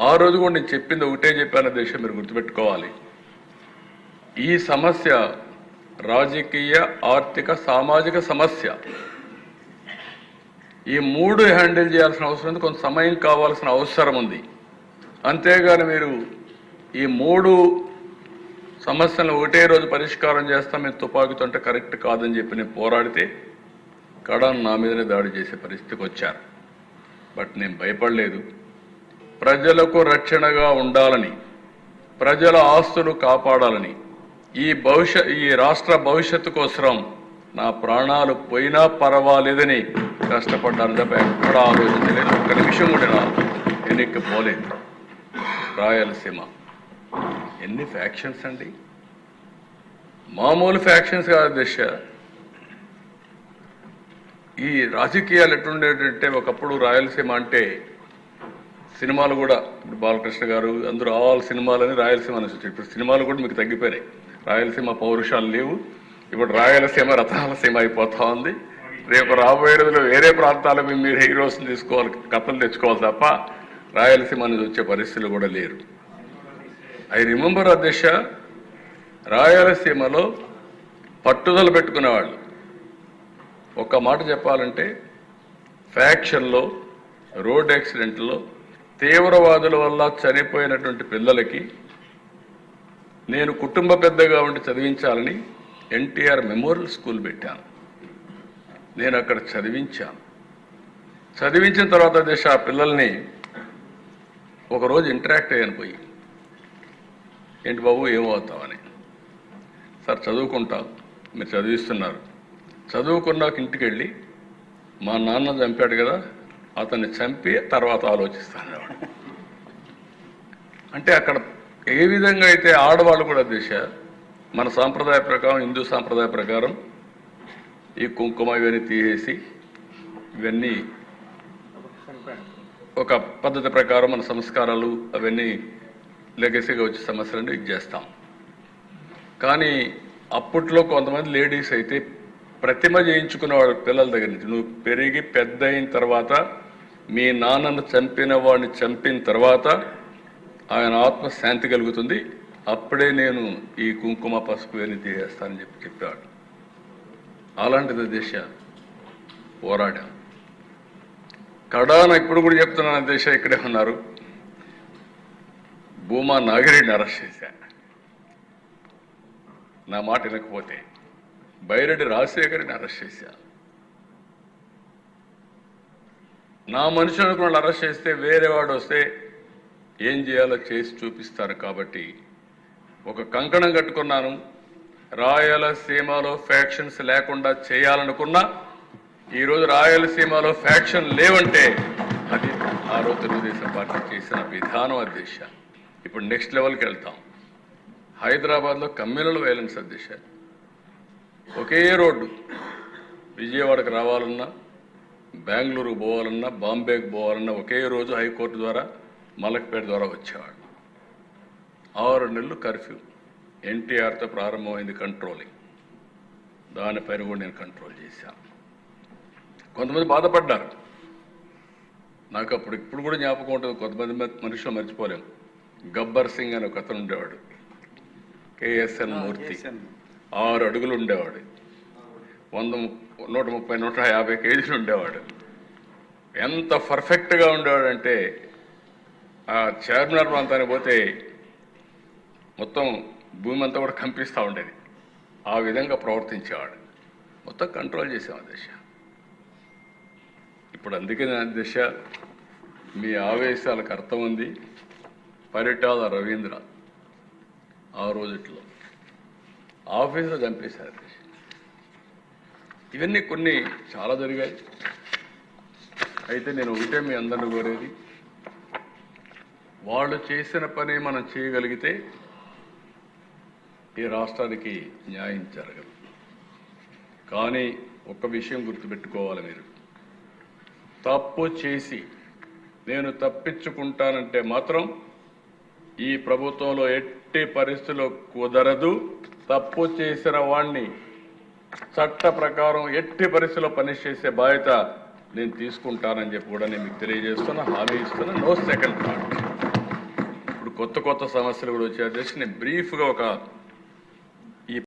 ఆ రోజు కూడా నేను చెప్పింది ఒకటే చెప్పాను దేశం, మీరు గుర్తుపెట్టుకోవాలి. ఈ సమస్య రాజకీయ, ఆర్థిక, సామాజిక సమస్య. ఈ మూడు హ్యాండిల్ చేయాల్సిన అవసరం ఉంది, కొంత సమయం కావాల్సిన అవసరం ఉంది. అంతేగాని మీరు ఈ మూడు సమస్యలను ఒకటే రోజు పరిష్కారం చేస్తాం మేము తుపాకీతో అంటే కరెక్ట్ కాదని చెప్పి నేను పోరాడితే కడాన్ నా మీదనే దాడి చేసే పరిస్థితికి వచ్చారు. బట్ నేను భయపడలేదు. ప్రజలకు రక్షణగా ఉండాలని, ప్రజల ఆస్తులు కాపాడాలని, ఈ రాష్ట్ర భవిష్యత్తు కోసం నా ప్రాణాలు పోయినా పర్వాలేదని కష్టపడ్డాను తప్ప ఎక్కడ ఆలోచించలేదు. ఒక్క నిమిషం కూడా నా ఎన్నిక పోలేదు. రాయలసీమ ఎన్ని ఫ్యాక్షన్స్ అండి, మామూలు ఫ్యాక్షన్స్ కాదు దిశ. ఈ రాజకీయాలు ఎట్లుండేటంటే ఒకప్పుడు రాయలసీమ అంటే సినిమాలు కూడా, ఇప్పుడు బాలకృష్ణ గారు అందరూ ఆల్ సినిమాలని రాయలసీమ అని వచ్చారు. ఇప్పుడు సినిమాలు కూడా మీకు తగ్గిపోయినాయి. రాయలసీమ పౌరుషాలు లేవు. ఇప్పుడు రాయలసీమ రథాల సీమ అయిపోతా ఉంది. రేపు రాబోయే రోజుల్లో వేరే ప్రాంతాలకు మీరు హీరోస్ని తీసుకోవాలి, కథలు తెచ్చుకోవాలి తప్ప రాయలసీమ అనేది వచ్చే పరిస్థితులు కూడా లేరు. ఐ రిమెంబర్ అధ్యక్ష, రాయలసీమలో పట్టుదల పెట్టుకునేవాళ్ళు. ఒక్క మాట చెప్పాలంటే ఫ్యాక్షన్లో, రోడ్ యాక్సిడెంట్లో, తీవ్రవాదుల వల్ల చనిపోయినటువంటి పిల్లలకి నేను కుటుంబ పెద్దగా ఉండి చదివించాలని ఎన్టీఆర్ మెమోరియల్ స్కూల్ పెట్టాను. నేను అక్కడ చదివించాను. చదివించిన తర్వాత దేశ ఆ పిల్లల్ని ఒకరోజు ఇంటరాక్ట్ అయ్యాను పోయి, ఏంటి బాబు ఏమవుతామని. సార్ చదువుకుంటాం, మీరు చదివిస్తున్నారు, చదువుకున్నాక ఇంటికి వెళ్ళి మా నాన్న చంపాడు కదా, అతన్ని చంపి తర్వాత ఆలోచిస్తాను. అంటే అక్కడ ఏ విధంగా అయితే ఆడవాళ్ళు కూడా దిశ మన సాంప్రదాయ ప్రకారం, హిందూ సాంప్రదాయ ప్రకారం ఈ కుంకుమ ఇవన్నీ తీసేసి ఇవన్నీ ఒక పద్ధతి ప్రకారం మన సంస్కారాలు అవన్నీ లెగసీగా వచ్చే సమస్యలను ఇది చేస్తాం. కానీ అప్పట్లో కొంతమంది లేడీస్ అయితే ప్రతిమ చేయించుకునేవాడు పిల్లల దగ్గర నుంచి. నువ్వు పెరిగి పెద్ద అయిన తర్వాత మీ నాన్నను చంపిన వాడిని చంపిన తర్వాత ఆయన ఆత్మ శాంతి కలుగుతుంది, అప్పుడే నేను ఈ కుంకుమ పసుపు అని తీసేస్తానని చెప్పాడు. అలాంటిది దేశ పోరాడాం. కడాన ఇప్పుడు కూడా చెప్తున్నాను దేశ, ఇక్కడే ఉన్నారు, భూమా నాగిరెడ్డిని అరెస్ట్ చేశా. నా మాట వినకపోతే బైరెడ్డి రాజశేఖర్ని అరెస్ట్ చేశా. నా మనిషి అనుకున్న అరెస్ట్ చేస్తే వేరే వాడు వస్తే ఏం చేయాలో చేసి చూపిస్తారు. కాబట్టి ఒక కంకణం కట్టుకున్నాను, రాయలసీమలో ఫ్యాక్షన్స్ లేకుండా చేయాలనుకున్నా. ఈరోజు రాయలసీమలో ఫ్యాక్షన్ లేవంటే అది ఆ రోజు తెలుగుదేశం పార్టీ చేసిన విధానం అధ్యక్ష. ఇప్పుడు నెక్స్ట్ లెవెల్కి వెళ్తాం. హైదరాబాద్లో కమ్యూనల్ వైలెన్స్ అధ్యక్ష. ఒకే రోడ్డు, విజయవాడకు రావాలన్నా, బెంగళూరుకు పోవాలన్నా, బాంబేకి పోవాలన్నా ఒకే రోజు హైకోర్టు ద్వారా, మలక్పేట ద్వారా వచ్చేవాడు. 6 నెలలు కర్ఫ్యూ. ఎన్టీఆర్తో ప్రారంభమైంది కంట్రోలింగ్. దానిపైన కూడా నేను కంట్రోల్ చేశాను. కొంతమంది బాధపడ్డారు. నాకు అప్పుడు ఇప్పుడు కూడా జ్ఞాపకం ఉంటుంది, కొంతమంది మనుషులు మర్చిపోలేము. గబ్బర్ సింగ్ అని ఒక అతను ఉండేవాడు, కేఎస్ఎన్ మూర్తి. 6 అడుగులు ఉండేవాడు, 130, 150 కేజీలు ఉండేవాడు. ఎంత పర్ఫెక్ట్గా ఉండేవాడంటే ఆ చార్మినార్ ప్రాంతానికి పోతే మొత్తం భూమి అంతా కూడా కంపిస్తూ ఉండేది. ఆ విధంగా ప్రవర్తించేవాడు. మొత్తం కంట్రోల్ చేసాం దశ. ఇప్పుడు అందుకే దశ మీ ఆవేశాలకు అర్థం ఉంది. పరిటాల రవీంద్ర ఆ రోజుట్లో ఆఫీసులో చంపేశారు. ఇవన్నీ కొన్ని చాలా జరిగాయి. అయితే నేను ఒకటే మీ అందరిని కోరేది, వాళ్ళు చేసిన పని మనం చేయగలిగితే ఈ రాష్ట్రానికి న్యాయం జరగదు. కానీ ఒక్క విషయం గుర్తుపెట్టుకోవాలి, మీరు తప్పు చేసి నేను తప్పించుకుంటానంటే మాత్రం ఈ ప్రభుత్వంలో ఎట్టి పరిస్థితుల్లో కుదరదు. తప్పు చేసిన వాణ్ణి చట్ట ప్రకారం ఎట్టి పరిస్థితుల్లో పనిష్ చేసే బాధ్యత నేను తీసుకుంటానని చెప్పి కూడా నేను మీకు తెలియజేస్తున్నా, హామీ ఇస్తున్నా. No second thought. కొత్త కొత్త సమస్యలు కూడా వచ్చాయి. జస్ట్ నేను బ్రీఫ్గా ఒక